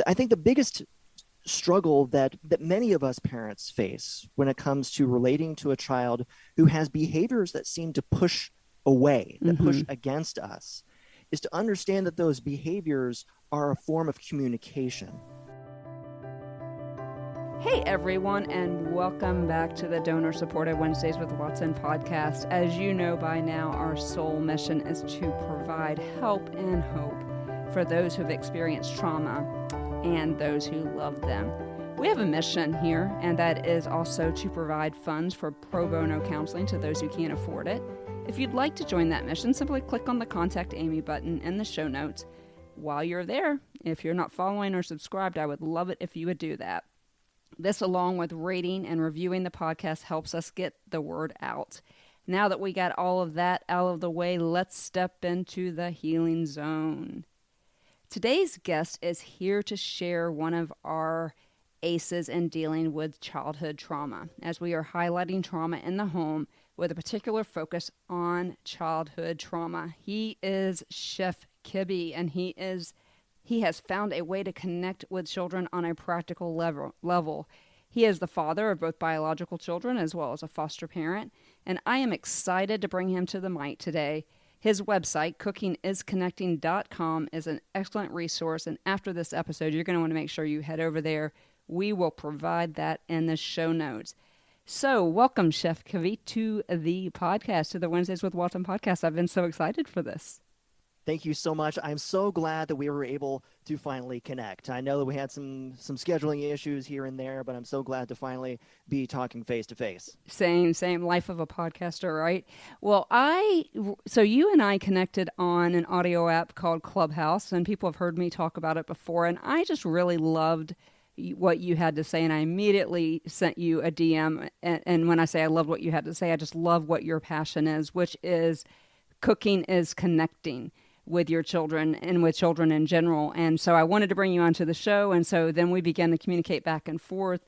I think the biggest struggle that many of us parents face when it comes to relating to a child who has behaviors that seem to push away, that push against us, is to understand that those behaviors are a form of communication. Hey everyone, and welcome back to the Donor Supported Wednesdays with Watson podcast. As you know by now, our sole mission is to provide help and hope for those who have experienced trauma and those who love them. We have a mission here, and that is also to provide funds for pro bono counseling to those who can't afford it. If you'd like to join that mission, simply click on the Contact Amy button in the show notes. While you're there, if you're not following or subscribed, I would love it if you would do that. This, along with rating and reviewing the podcast, helps us get the word out. Now that we got all of that out of the way, let's step into the healing zone. Today's guest is here to share one of our ACEs in dealing with childhood trauma, as we are highlighting trauma in the home with a particular focus on childhood trauma. He is Chef Kibby, and he has found a way to connect with children on a practical level. He is the father of both biological children as well as a foster parent, and I am excited to bring him to the mic today. His website, cookingisconnecting.com, is an excellent resource, and after this episode, you're going to want to make sure you head over there. We will provide that in the show notes. So, welcome, Chef Kibby, to the podcast, to the Wednesdays with Watson podcast. I've been so excited for this. Thank you so much. I'm so glad that we were able to finally connect. I know that we had some scheduling issues here and there, but I'm so glad to finally be talking face to face. Same life of a podcaster, right? Well, so you and I connected on an audio app called Clubhouse, and people have heard me talk about it before, and I just really loved what you had to say, and I immediately sent you a DM. And when I say I loved what you had to say, I just love what your passion is, which is cooking is connecting with your children and with children in general. And so I wanted to bring you onto the show. And so then we began to communicate back and forth.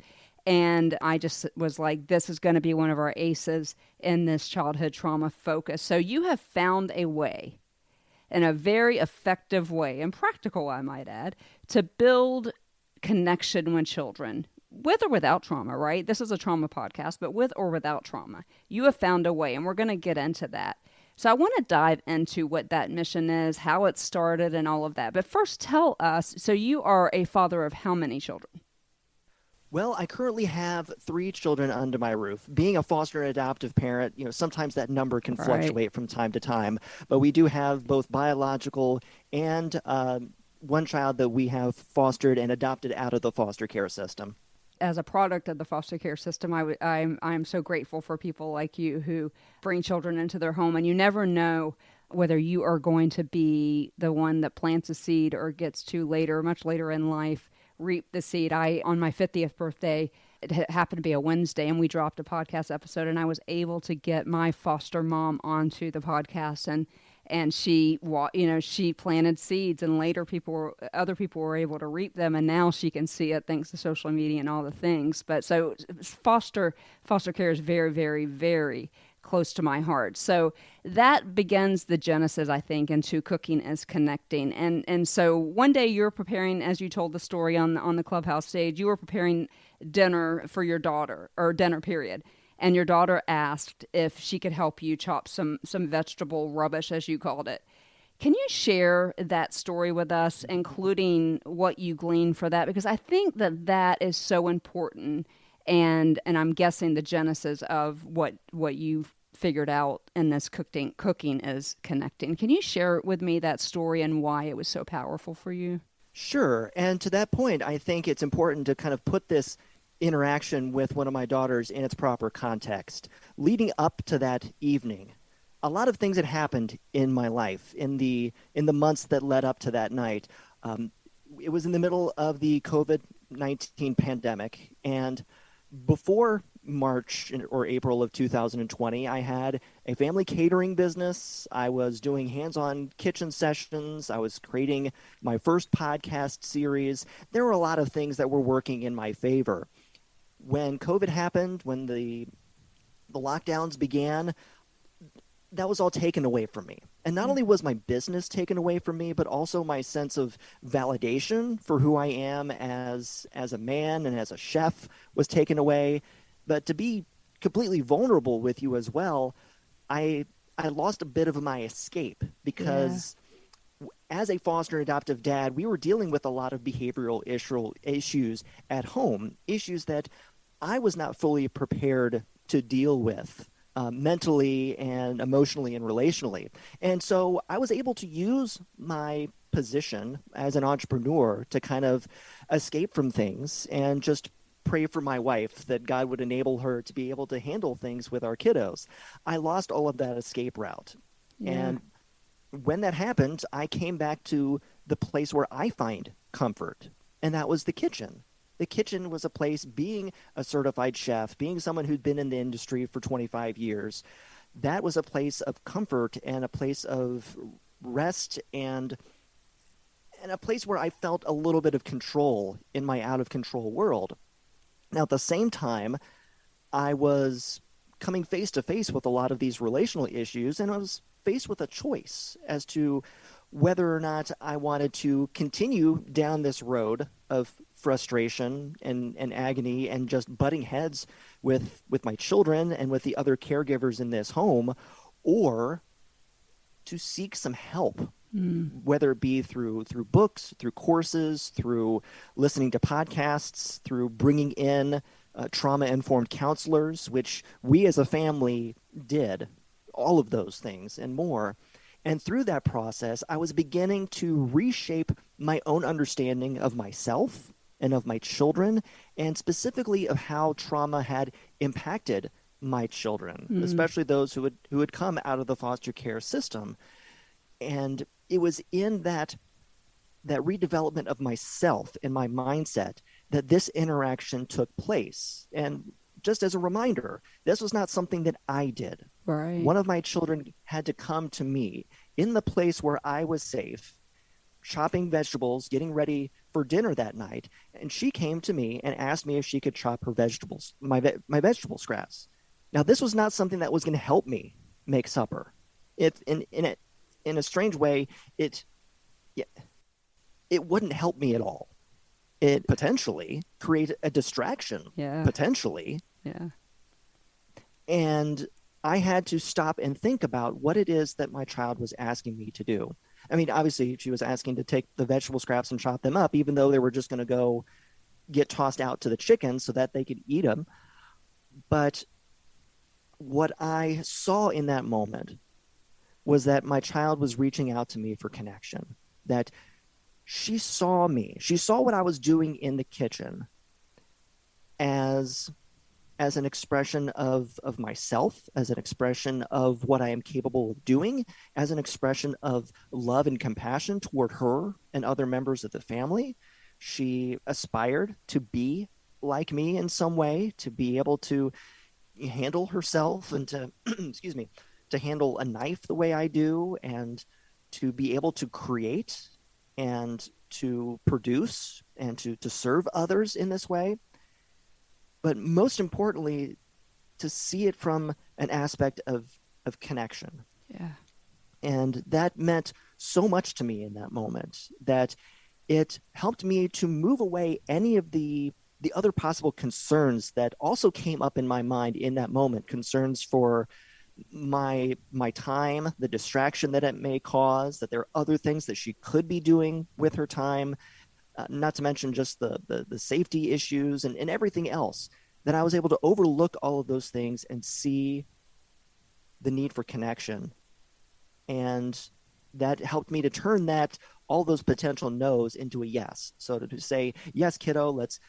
And I just was like, this is going to be one of our ACEs in this childhood trauma focus. So you have found a way, in a very effective way, and practical, I might add, to build connection with children, with or without trauma, right? This is a trauma podcast, but with or without trauma. You have found a way, and we're going to get into that. So I want to dive into what that mission is, how it started, and all of that. But first, tell us, so you are a father of how many children? Well, I currently have 3 children under my roof. Being a foster and adoptive parent, sometimes that number can fluctuate from time to time. But we do have both biological and one child that we have fostered and adopted out of the foster care system. As a product of the foster care system, I'm so grateful for people like you who bring children into their home, and you never know whether you are going to be the one that plants a seed or gets to later, much later in life, reap the seed. On my 50th birthday, it happened to be a Wednesday, and we dropped a podcast episode, and I was able to get my foster mom onto the podcast, and she planted seeds, and later other people were able to reap them, and now she can see it thanks to social media and all the things. But so foster care is very, very, very close to my heart. So that begins the genesis, I think, into Cooking is Connecting. And so one day you're preparing, as you told the story on the Clubhouse stage, you were preparing dinner for your daughter, or dinner period. And your daughter asked if she could help you chop some vegetable rubbish, as you called it. Can you share that story with us, including what you gleaned for that? Because I think that is so important, and I'm guessing the genesis of what you figured out in this cooking is connecting. Can you share with me that story and why it was so powerful for you? Sure. And to that point, I think it's important to kind of put this interaction with one of my daughters in its proper context. Leading up to that evening, a lot of things had happened in my life in the months that led up to that night. It was in the middle of the COVID-19 pandemic, and before March or April of 2020, I had a family catering business. I was doing hands-on kitchen sessions. I was creating my first podcast series. There were a lot of things that were working in my favor. When COVID happened, when the lockdowns began, that was all taken away from me. And not Yeah. only was my business taken away from me, but also my sense of validation for who I am as a man and as a chef was taken away. But to be completely vulnerable with you as well, I I lost a bit of my escape Yeah. because as a foster and adoptive dad, we were dealing with a lot of behavioral issues at home, issues that I was not fully prepared to deal with mentally and emotionally and relationally. And so I was able to use my position as an entrepreneur to kind of escape from things and just pray for my wife that God would enable her to be able to handle things with our kiddos. I lost all of that escape route. Yeah. And when that happened, I came back to the place where I find comfort, and that was the kitchen. The kitchen was a place, being a certified chef, being someone who'd been in the industry for 25 years, that was a place of comfort and a place of rest and a place where I felt a little bit of control in my out of control world. Now, at the same time, I was coming face to face with a lot of these relational issues, and I was faced with a choice as to whether or not I wanted to continue down this road of frustration and agony and just butting heads with my children and with the other caregivers in this home, or to seek some help, Mm. whether it be through books, through courses, through listening to podcasts, through bringing in trauma informed counselors, which we as a family did, all of those things and more. And through that process, I was beginning to reshape my own understanding of myself and of my children, and specifically of how trauma had impacted my children, Mm. especially those who had come out of the foster care system. And it was in that redevelopment of myself and my mindset that this interaction took place. And just as a reminder, this was not something that I did. Right. One of my children had to come to me in the place where I was safe, chopping vegetables, getting ready for dinner that night, and she came to me and asked me if she could chop her vegetables, my vegetable scraps. Now, this was not something that was going to help me make supper. If in a strange way, it yeah, it wouldn't help me at all. It potentially create a distraction, Yeah. potentially, Yeah. and I had to stop and think about what it is that my child was asking me to do. I mean, obviously, she was asking to take the vegetable scraps and chop them up, even though they were just going to go get tossed out to the chickens so that they could eat them. But what I saw in that moment was that my child was reaching out to me for connection, that she saw me. She saw what I was doing in the kitchen as an expression of myself, as an expression of what I am capable of doing, as an expression of love and compassion toward her and other members of the family. She aspired to be like me in some way, to be able to handle herself and to, excuse me, to handle a knife the way I do, and to be able to create and to produce and to serve others in this way. But most importantly, to see it from an aspect of connection. Yeah. And that meant so much to me in that moment that it helped me to move away any of the other possible concerns that also came up in my mind in that moment, concerns for my time, the distraction that it may cause, that there are other things that she could be doing with her time, not to mention just the safety issues and everything else, that I was able to overlook all of those things and see the need for connection. And that helped me to turn that all those potential no's into a yes. So to say, yes, kiddo, let's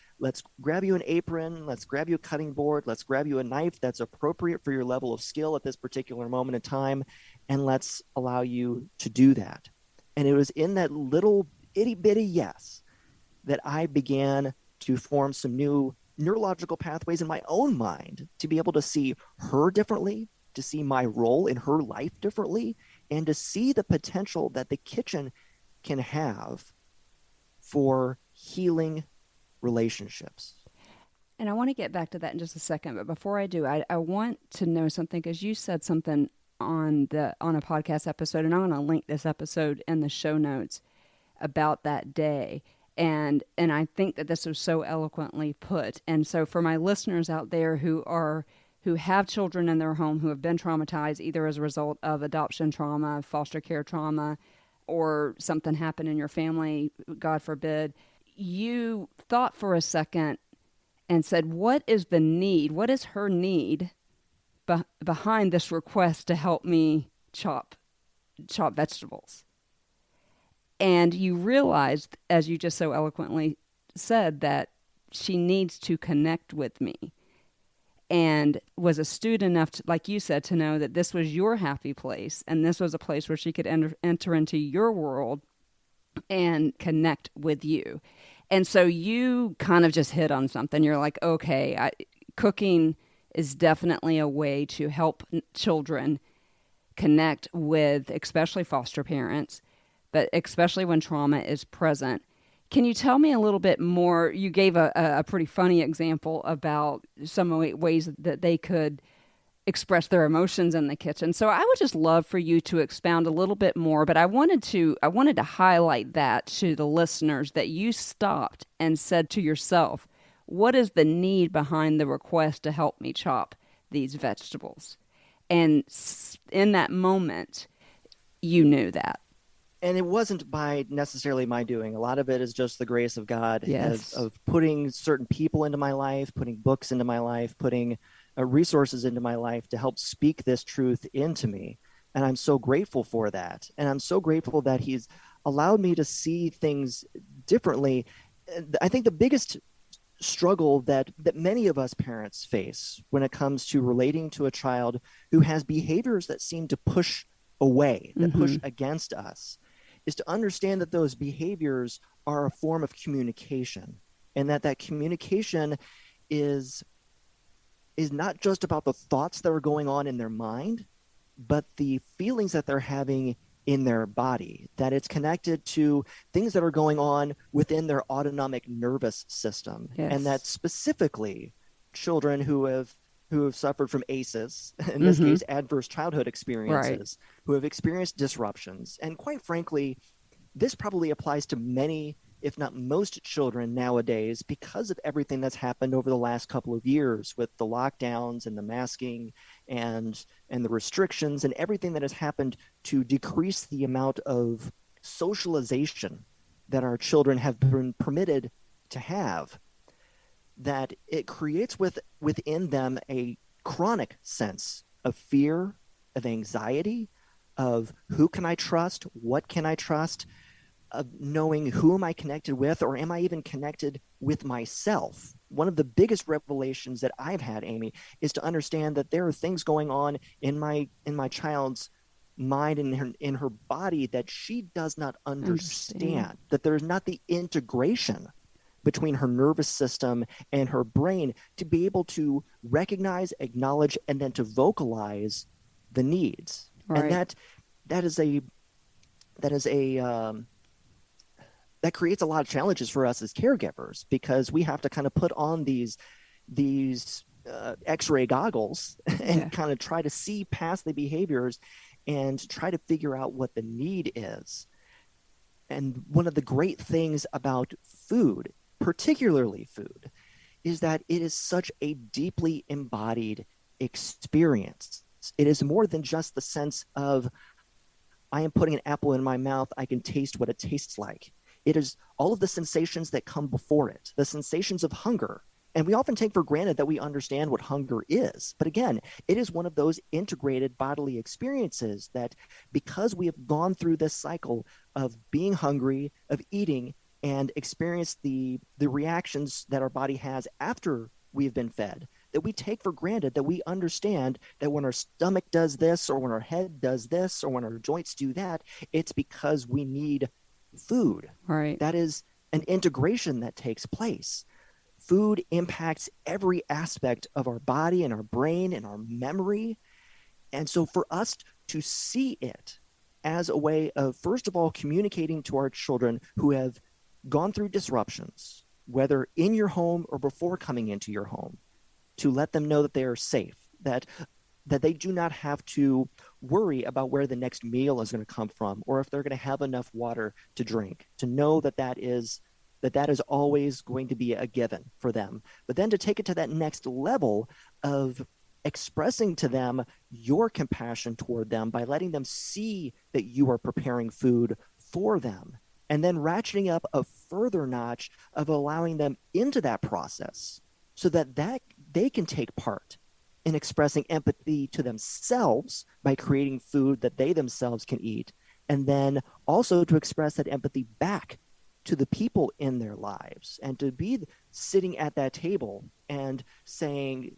grab you an apron, let's grab you a cutting board, let's grab you a knife that's appropriate for your level of skill at this particular moment in time, and let's allow you to do that. And it was in that little itty bitty yes that I began to form some new neurological pathways in my own mind to be able to see her differently, to see my role in her life differently, and to see the potential that the kitchen can have for healing relationships. And I want to get back to that in just a second. But before I do, I want to know something because you said something on a podcast episode, and I'm going to link this episode in the show notes about that day. And I think that this was so eloquently put. And so for my listeners out there who have children in their home who have been traumatized either as a result of adoption trauma, foster care trauma, or something happened in your family, God forbid, you thought for a second and said, what is the need? What is her need behind this request to help me chop vegetables? And you realized, as you just so eloquently said, that she needs to connect with me, and was astute enough, to, like you said, to know that this was your happy place, and this was a place where she could enter into your world and connect with you. And so you kind of just hit on something. You're like, okay, cooking is definitely a way to help children connect with, especially foster parents, but especially when trauma is present. Can you tell me a little bit more? You gave a pretty funny example about some ways that they could express their emotions in the kitchen. So I would just love for you to expound a little bit more, but I wanted to highlight that to the listeners, that you stopped and said to yourself, what is the need behind the request to help me chop these vegetables? And in that moment, you knew that. And it wasn't by necessarily my doing. A lot of it is just the grace of God, Yes. of putting certain people into my life, putting books into my life, putting resources into my life to help speak this truth into me. And I'm so grateful for that. And I'm so grateful that he's allowed me to see things differently. I think the biggest struggle that many of us parents face when it comes to relating to a child who has behaviors that seem to push away, that push against us, is to understand that those behaviors are a form of communication, and that communication is not just about the thoughts that are going on in their mind, but the feelings that they're having in their body, that it's connected to things that are going on within their autonomic nervous system. Yes. And that specifically children who have suffered from ACEs, in this case, adverse childhood experiences, who have experienced disruptions. And quite frankly, this probably applies to many, if not most, children nowadays because of everything that's happened over the last couple of years with the lockdowns and the masking and the restrictions and everything that has happened to decrease the amount of socialization that our children have been permitted to have, that it creates within them a chronic sense of fear, of anxiety, of who can I trust, what can I trust, of knowing who am I connected with, or am I even connected with myself. One of the biggest revelations that I've had, Amy, is to understand that there are things going on in my child's mind and in her body that she does not understand. That there's not the integration between her nervous system and her brain to be able to recognize, acknowledge, and then to vocalize the needs. And that creates a lot of challenges for us as caregivers, because we have to kind of put on these X-ray goggles and kind of try to see past the behaviors and try to figure out what the need is. And one of the great things about food, particularly food, is that it is such a deeply embodied experience. It is more than just the sense of, I am putting an apple in my mouth, I can taste what it tastes like. It is all of the sensations that come before it, the sensations of hunger. And we often take for granted that we understand what hunger is. But again, it is one of those integrated bodily experiences that, because we have gone through this cycle of being hungry, of eating, and experience the reactions that our body has after we've been fed, that we take for granted, that we understand that when our stomach does this, or when our head does this, or when our joints do that, it's because we need food. Right. That is an integration that takes place. Food impacts every aspect of our body and our brain and our memory. And so for us to see it as a way of, first of all, communicating to our children who have gone through disruptions, whether in your home or before coming into your home, to let them know that they are safe, that that they do not have to worry about where the next meal is going to come from or if they're going to have enough water to drink, to know that is always going to be a given for them. But then to take it to that next level of expressing to them your compassion toward them by letting them see that you are preparing food for them, and then ratcheting up a further notch of allowing them into that process so that they can take part in expressing empathy to themselves by creating food that they themselves can eat, and then also to express that empathy back to the people in their lives, and to be sitting at that table and saying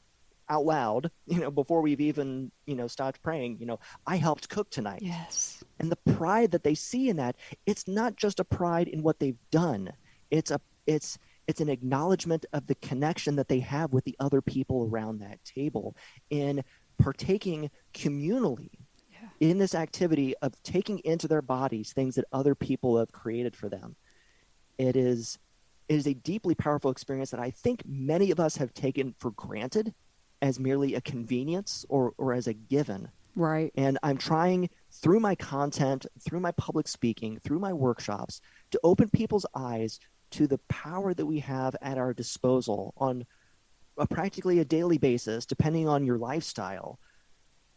out loud, before we've even, stopped praying, I helped cook tonight. Yes. And the pride that they see in that, it's not just a pride in what they've done. It's an acknowledgement of the connection that they have with the other people around that table in partaking communally in this activity of taking into their bodies things that other people have created for them. It is a deeply powerful experience that I think many of us have taken for granted as merely a convenience or as a given. Right. And I'm trying through my content, through my public speaking, through my workshops, to open people's eyes to the power that we have at our disposal on practically a daily basis, depending on your lifestyle,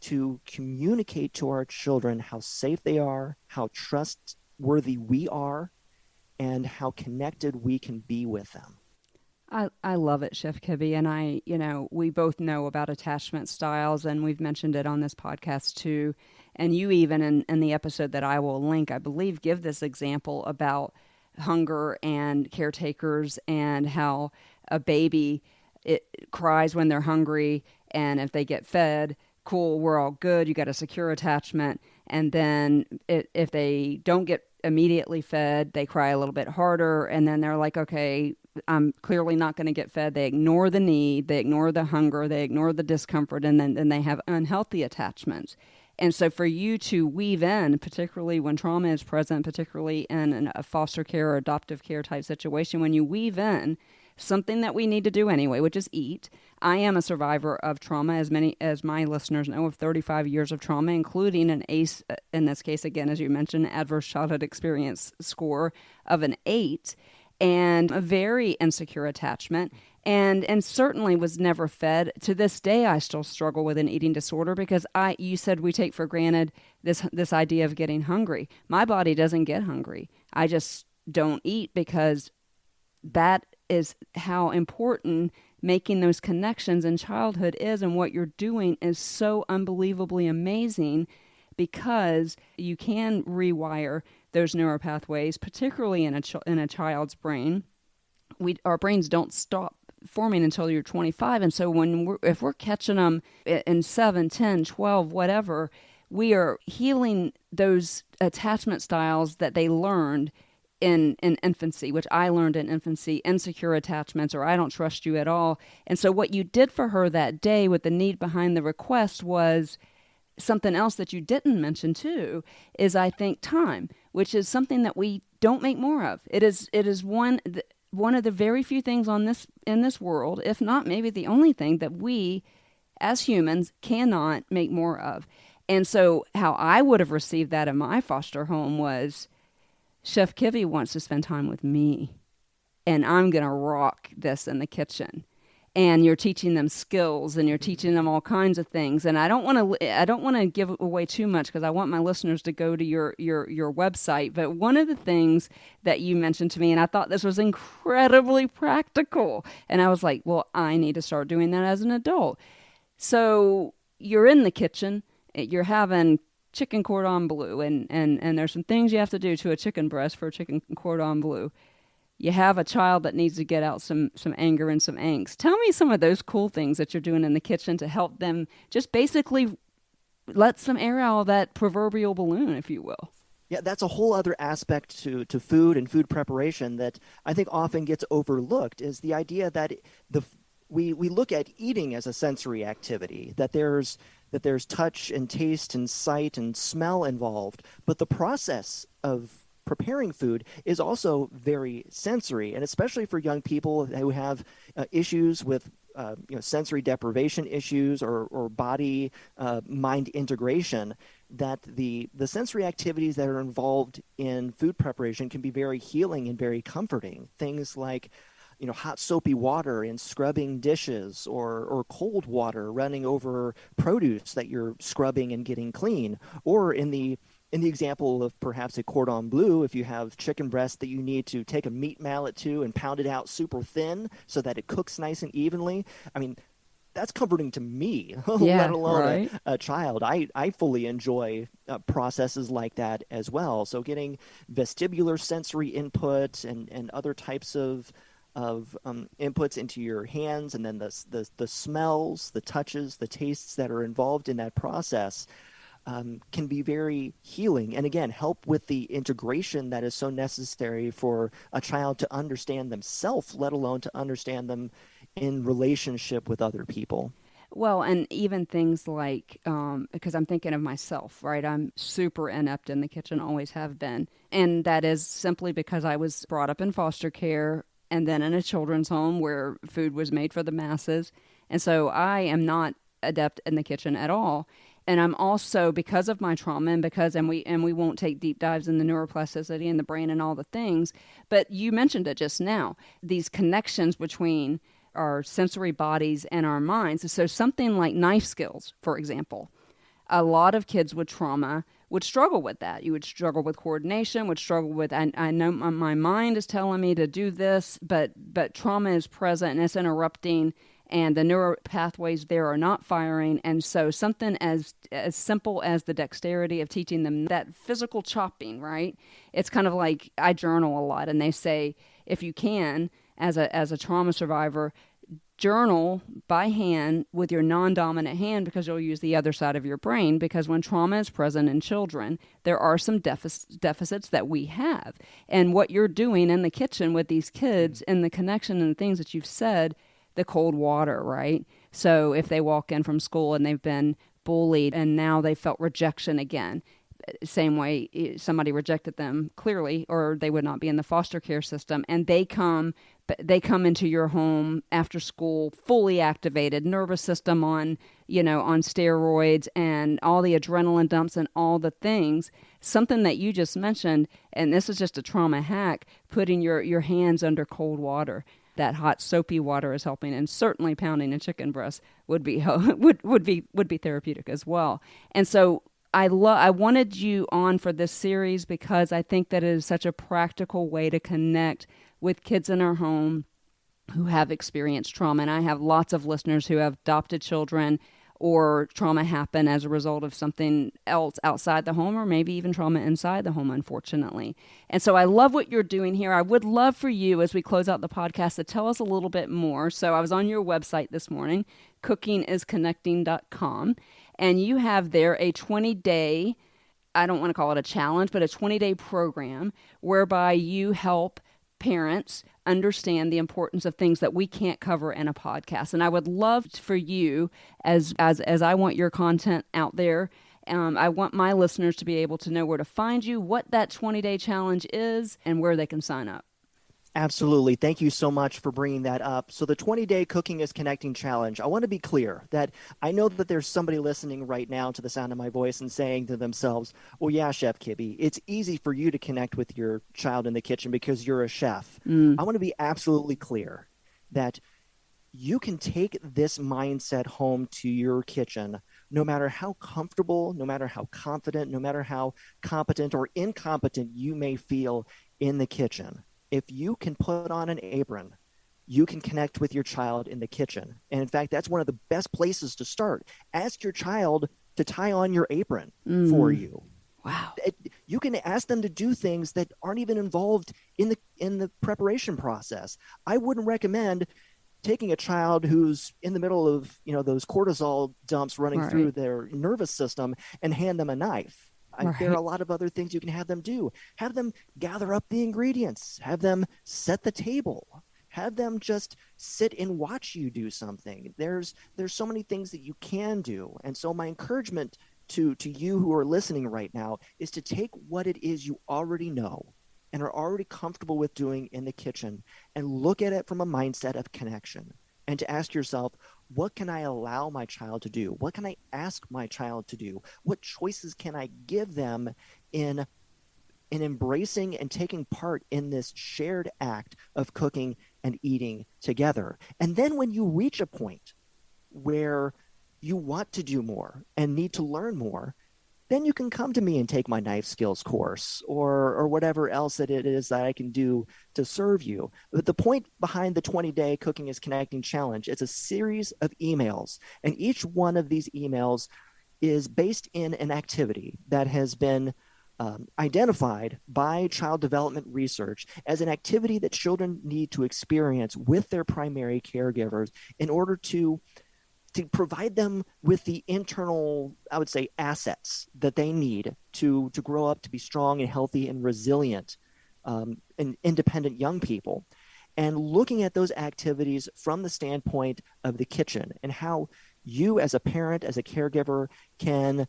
to communicate to our children how safe they are, how trustworthy we are, and how connected we can be with them. I love it, Chef Kibby. And we both know about attachment styles, and we've mentioned it on this podcast too. And you even in the episode that I will link, I believe, give this example about hunger and caretakers and how a baby, it cries when they're hungry, and if they get fed, cool, we're all good. You got a secure attachment. And then if they don't get immediately fed, they cry a little bit harder, and then they're like, okay, I'm clearly not going to get fed. They ignore the need, they ignore the hunger, they ignore the discomfort, and then they have unhealthy attachments. And so for you to weave in, particularly when trauma is present, particularly in a foster care or adoptive care type situation, when you weave in something that we need to do anyway, which is eat. I am a survivor of trauma, as many as my listeners know, of 35 years of trauma, including an ACE, in this case, again, as you mentioned, adverse childhood experience score of an 8, and a very insecure attachment, and certainly was never fed. To this day, I still struggle with an eating disorder because you said we take for granted this idea of getting hungry. My body doesn't get hungry. I just don't eat because that is how important making those connections in childhood is, and what you're doing is so unbelievably amazing because you can rewire those neuropathways, particularly in a child's brain. Our brains don't stop forming until you're 25, and so if we're catching them in 7, 10, 12, whatever, we are healing those attachment styles that they learned in infancy, which I learned in infancy, insecure attachments, or I don't trust you at all. And so what you did for her that day with the need behind the request was something else that you didn't mention too, is I think time, which is something that we don't make more of. It is one of the very few things in this world, if not maybe the only thing, that we as humans cannot make more of. And so how I would have received that in my foster home was, Chef Kibby wants to spend time with me, and I'm going to rock this in the kitchen. And you're teaching them skills, and you're teaching them all kinds of things. And I don't want to give away too much because I want my listeners to go to your website. But one of the things that you mentioned to me, and I thought this was incredibly practical, and I was like, well, I need to start doing that as an adult. So you're in the kitchen, you're having chicken cordon bleu, and there's some things you have to do to a chicken breast for a chicken cordon bleu. You have a child that needs to get out some anger and some angst. Tell me some of those cool things that you're doing in the kitchen to help them just basically let some air out of that proverbial balloon, if you will. Yeah, that's a whole other aspect to food and food preparation that I think often gets overlooked, is the idea that we look at eating as a sensory activity, that there's touch and taste and sight and smell involved, but the process of preparing food is also very sensory, and especially for young people who have issues with sensory deprivation issues or body mind integration, that the sensory activities that are involved in food preparation can be very healing and very comforting. Things like hot soapy water in scrubbing dishes, or cold water running over produce that you're scrubbing and getting clean, or in the example of perhaps a cordon bleu, if you have chicken breast that you need to take a meat mallet to and pound it out super thin so that it cooks nice and evenly. I mean, that's comforting to me, let Yeah, alone right. a child. I fully enjoy processes like that as well. So getting vestibular sensory input and other types of inputs into your hands, and then the smells, the touches, the tastes that are involved in that process can be very healing, and again help with the integration that is so necessary for a child to understand themselves, let alone to understand them in relationship with other people. Well, and even things like, because I'm thinking of myself, right? I'm super inept in the kitchen, always have been. And that is simply because I was brought up in foster care and then in a children's home where food was made for the masses. And so I am not adept in the kitchen at all. And I'm also, because of my trauma, and we won't take deep dives in the neuroplasticity and the brain and all the things, but you mentioned it just now, these connections between our sensory bodies and our minds. So something like knife skills, for example, a lot of kids with trauma would struggle with that. You would struggle with coordination, would struggle with, I know my mind is telling me to do this, but trauma is present and it's interrupting, and the neural pathways there are not firing. And so something as simple as the dexterity of teaching them that physical chopping, right? It's kind of like, I journal a lot, and they say, if you can, as a trauma survivor, journal by hand with your non-dominant hand, because you'll use the other side of your brain, because when trauma is present in children, there are some deficits that we have. And what you're doing in the kitchen with these kids and the connection and the things that you've said, the cold water, right? So if they walk in from school and they've been bullied and now they felt rejection again, same way somebody rejected them clearly, or they would not be in the foster care system, and they come into your home after school fully activated, nervous system on steroids, and all the adrenaline dumps and all the things. Something that you just mentioned, and this is just a trauma hack, putting your hands under cold water. That hot soapy water is helping, and certainly pounding a chicken breast would be would be therapeutic as well. And so I wanted you on for this series because I think that it is such a practical way to connect with kids in our home who have experienced trauma. And I have lots of listeners who have adopted children, or trauma happened as a result of something else outside the home, or maybe even trauma inside the home, unfortunately. And so I love what you're doing here. I would love for you, as we close out the podcast, to tell us a little bit more. So I was on your website this morning, cookingisconnecting.com, and you have there a 20-day, I don't want to call it a challenge, but a 20-day program whereby you help parents understand the importance of things that we can't cover in a podcast. And I would love for you, as I want your content out there, I want my listeners to be able to know where to find you, what that 20-day challenge is, and where they can sign up. Absolutely. Thank you so much for bringing that up. So the 20-day Cooking is Connecting Challenge, I want to be clear that I know that there's somebody listening right now to the sound of my voice and saying to themselves, well, yeah, Chef Kibby, it's easy for you to connect with your child in the kitchen because you're a chef. I want to be absolutely clear that you can take this mindset home to your kitchen, no matter how comfortable, no matter how confident, no matter how competent or incompetent you may feel in the kitchen. If you can put on an apron, you can connect with your child in the kitchen. And in fact, that's one of the best places to start. Ask your child to tie on your apron for you. Wow. You can ask them to do things that aren't even involved in the preparation process. I wouldn't recommend taking a child who's in the middle of, those cortisol dumps running through their nervous system and hand them a knife. There are a lot of other things you can have them do. Have them gather up the ingredients. Have them set the table. Have them just sit and watch you do something. There's so many things that you can do. And so my encouragement to you who are listening right now is to take what it is you already know and are already comfortable with doing in the kitchen and look at it from a mindset of connection, and to ask yourself, what can I allow my child to do? What can I ask my child to do? What choices can I give them in embracing and taking part in this shared act of cooking and eating together? And then when you reach a point where you want to do more and need to learn more, then you can come to me and take my knife skills course or whatever else that it is that I can do to serve you. But the point behind the 20-day Cooking is Connecting challenge, it's a series of emails, and each one of these emails is based in an activity that has been identified by child development research as an activity that children need to experience with their primary caregivers in order to provide them with the internal, I would say, assets that they need to grow up to be strong and healthy and resilient and independent young people. And looking at those activities from the standpoint of the kitchen and how you as a parent, as a caregiver, can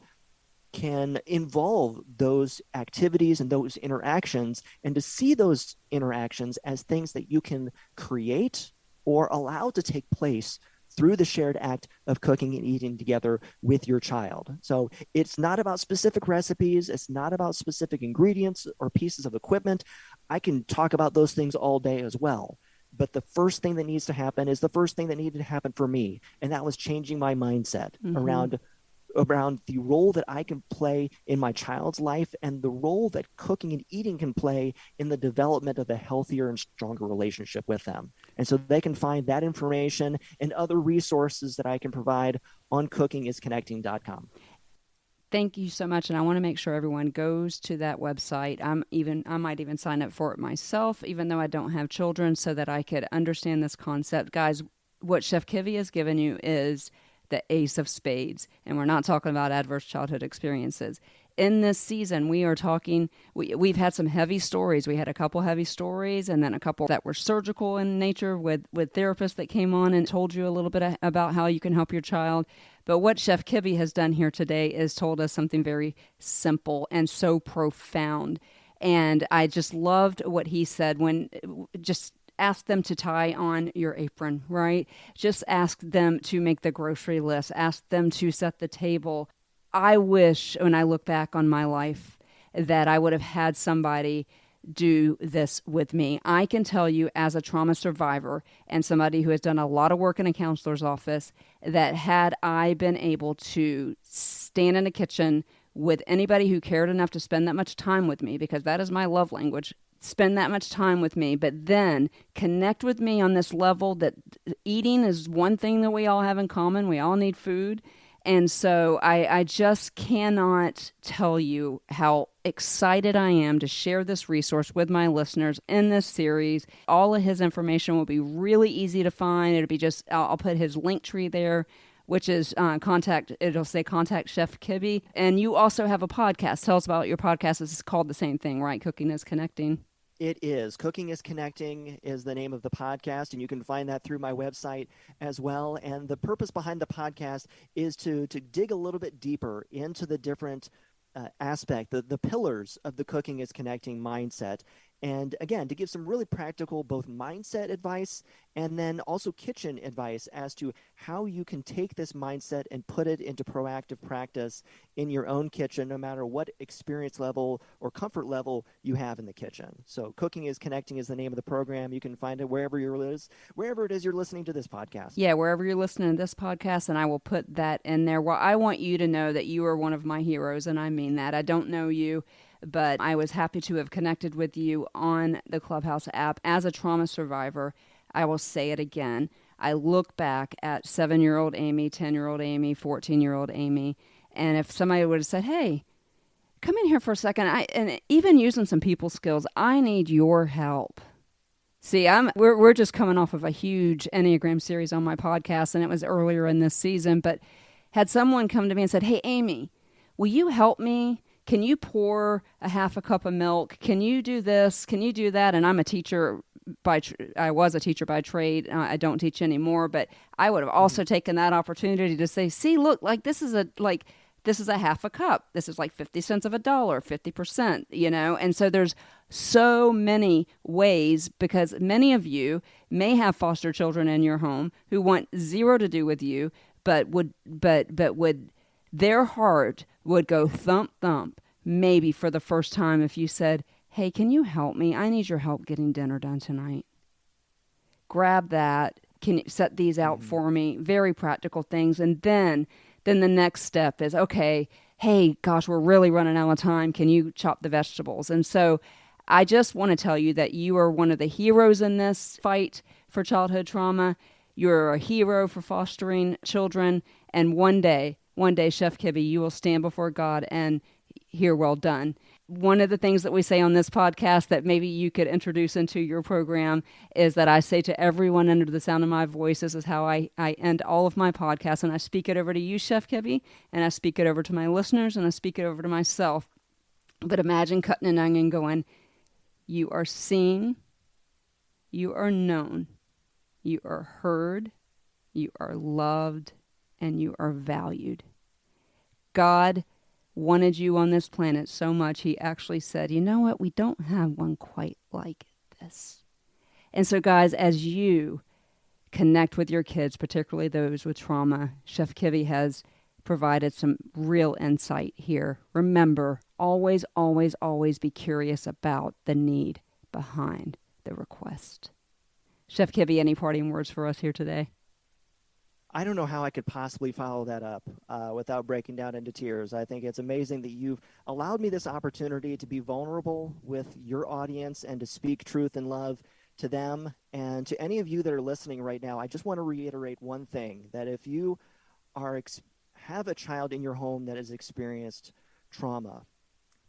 involve those activities and those interactions, and to see those interactions as things that you can create or allow to take place through the shared act of cooking and eating together with your child. So it's not about specific recipes. It's not about specific ingredients or pieces of equipment. I can talk about those things all day as well. But the first thing that needs to happen is the first thing that needed to happen for me. And that was changing my mindset around the role that I can play in my child's life and the role that cooking and eating can play in the development of a healthier and stronger relationship with them. And so they can find that information and other resources that I can provide on cookingisconnecting.com. Thank you so much. And I want to make sure everyone goes to that website. I might even sign up for it myself, even though I don't have children, so that I could understand this concept. Guys, what Chef Kibby has given you is the ace of spades, and we're not talking about adverse childhood experiences. In this season, we are talking, we've had some heavy stories. We had a couple heavy stories and then a couple that were surgical in nature with therapists that came on and told you a little bit about how you can help your child. But what Chef Kibby has done here today is told us something very simple and so profound. And I just loved what he said when just ask them to tie on your apron, right? Just ask them to make the grocery list. Ask them to set the table. I wish, when I look back on my life, that I would have had somebody do this with me. I can tell you, as a trauma survivor and somebody who has done a lot of work in a counselor's office, that had I been able to stand in a kitchen with anybody who cared enough to spend that much time with me, because that is my love language, spend that much time with me, but then connect with me on this level that eating is one thing that we all have in common. We all need food. And so I just cannot tell you how excited I am to share this resource with my listeners in this series. All of his information will be really easy to find. It'll be just, I'll put his link tree there, which is it'll say contact Chef Kibby. And you also have a podcast. Tell us about your podcast. It's called the same thing, right? Cooking is Connecting. It is. Cooking is Connecting is the name of the podcast, and you can find that through my website as well. And the purpose behind the podcast is to dig a little bit deeper into the different the pillars of the Cooking is Connecting mindset. And again, to give some really practical both mindset advice and then also kitchen advice as to how you can take this mindset and put it into proactive practice in your own kitchen, no matter what experience level or comfort level you have in the kitchen. So Cooking is Connecting is the name of the program. You can find it wherever it is you're listening to this podcast. Yeah, wherever you're listening to this podcast, and I will put that in there. Well, I want you to know that you are one of my heroes, and I mean that. I don't know you, but I was happy to have connected with you on the Clubhouse app. As a trauma survivor, I will say it again. I look back at 7-year-old Amy, 10-year-old Amy, 14-year-old Amy, and if somebody would have said, hey, come in here for a second, and even using some people skills, I need your help. See, we're just coming off of a huge Enneagram series on my podcast, and it was earlier in this season, but had someone come to me and said, hey, Amy, will you help me? Can you pour a half a cup of milk? Can you do this? Can you do that? And I'm a teacher I was a teacher by trade. I don't teach anymore, but I would have also taken that opportunity to say, see, look, like this is this is a half a cup. This is like 50 cents of a dollar, 50%, And so there's so many ways, because many of you may have foster children in your home who want zero to do with you, but would their heart would go thump, thump, maybe for the first time if you said, hey, can you help me? I need your help getting dinner done tonight. Grab that. Can you set these out for me? Very practical things. And then the next step is, okay, hey, gosh, we're really running out of time. Can you chop the vegetables? And so I just want to tell you that you are one of the heroes in this fight for childhood trauma. You're a hero for fostering children. And one day, Chef Kibby, you will stand before God and hear, well done. One of the things that we say on this podcast that maybe you could introduce into your program is that I say to everyone under the sound of my voice, this is how I end all of my podcasts, and I speak it over to you, Chef Kibby, and I speak it over to my listeners, and I speak it over to myself. But imagine cutting an onion going, you are seen, you are known, you are heard, you are loved, and you are valued. God wanted you on this planet so much, he actually said, you know what, we don't have one quite like this. And so guys, as you connect with your kids, particularly those with trauma, Chef Kibby has provided some real insight here. Remember, always, always, always be curious about the need behind the request. Chef Kibby, any parting words for us here today? I don't know how I could possibly follow that up without breaking down into tears. I think it's amazing that you've allowed me this opportunity to be vulnerable with your audience and to speak truth and love to them. And to any of you that are listening right now, I just want to reiterate one thing, that if you have a child in your home that has experienced trauma,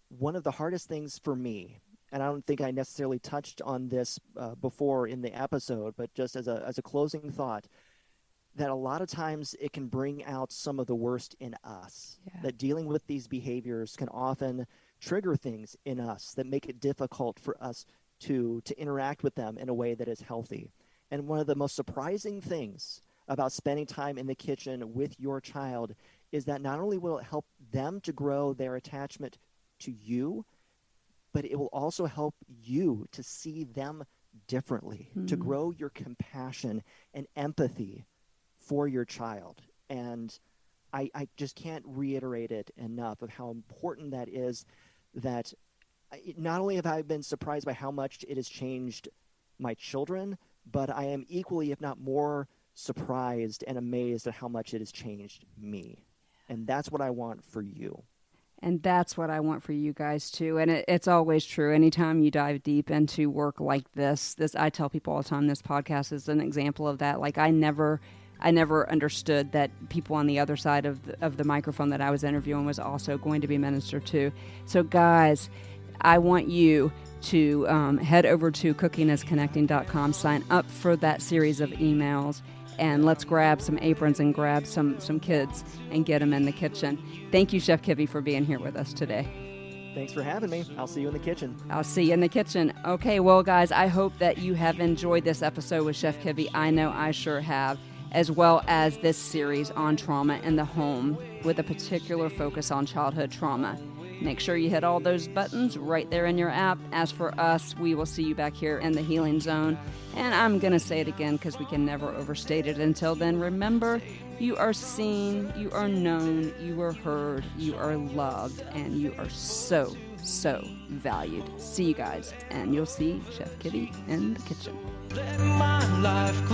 one of the hardest things for me, and I don't think I necessarily touched on this before in the episode, but just as a closing thought, that a lot of times it can bring out some of the worst in us. Yeah. That dealing with these behaviors can often trigger things in us that make it difficult for us to interact with them in a way that is healthy. And one of the most surprising things about spending time in the kitchen with your child is that not only will it help them to grow their attachment to you, but it will also help you to see them differently, to grow your compassion and empathy for your child. And I just can't reiterate it enough of how important that is, that not only have I been surprised by how much it has changed my children, but I am equally, if not more, surprised and amazed at how much it has changed me. And that's what I want for you. And that's what I want for you guys too. And it's always true. Anytime you dive deep into work like this, I tell people all the time, this podcast is an example of that. Like I never understood that people on the other side of the microphone that I was interviewing was also going to be ministered to. So guys, I want you to head over to cookingisconnecting.com, sign up for that series of emails, and let's grab some aprons and grab some kids and get them in the kitchen. Thank you, Chef Kibby, for being here with us today. Thanks for having me. I'll see you in the kitchen. I'll see you in the kitchen. Okay, well, guys, I hope that you have enjoyed this episode with Chef Kibby. I know I sure have, as well as this series on trauma in the home with a particular focus on childhood trauma. Make sure you hit all those buttons right there in your app. As for us, we will see you back here in the Healing Zone. And I'm going to say it again because we can never overstate it. Until then, remember, you are seen, you are known, you are heard, you are loved, and you are so, so valued. See you guys, and you'll see Chef Kibby in the kitchen. Let my life